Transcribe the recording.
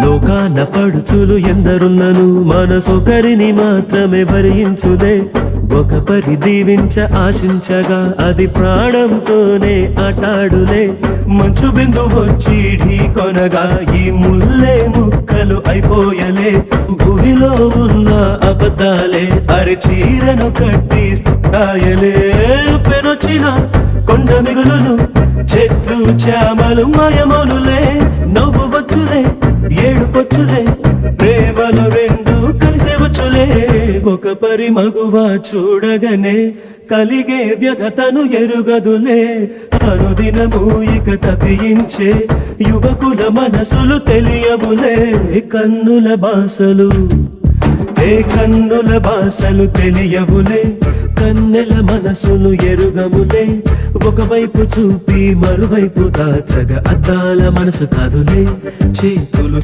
లోకాన పడుచులు ఎందరున్నను మనసొకరిని మాత్రమే వరించులే. ఒక పరి దీవించ ఆశించగా అది ప్రాణంతోనే ఆటాడులే. మంచు బిందు వచ్చి ఢీ కొనగా ఈ ముల్లే ముక్కలు అయిపోయలే. భూమిలో ఉన్న అబద్ధాలే అరిచీరను కట్టి స్థాయలే. పెనొచ్చిన కొండ మిగులును చెట్లు చామలు మాయమనులే. నవ్వు వచ్చులే ఏడుపొచ్చులే ప్రేమలు రెండు కలిసే వచ్చులే. ఒక పరి మగువ చూడగనే కలిగే వ్యధతను ఎరుగదులే. అనుదినము ఇక తప్పించే యువకుల మనసులు తెలియవులే. కన్నుల భాషలు తెలియవులే. కన్నెల మనసులు ఎరుగములే. ఒకవైపు చూపి మరువైపు దాచగా అద్దాల మనసు కాదులే. చేతులు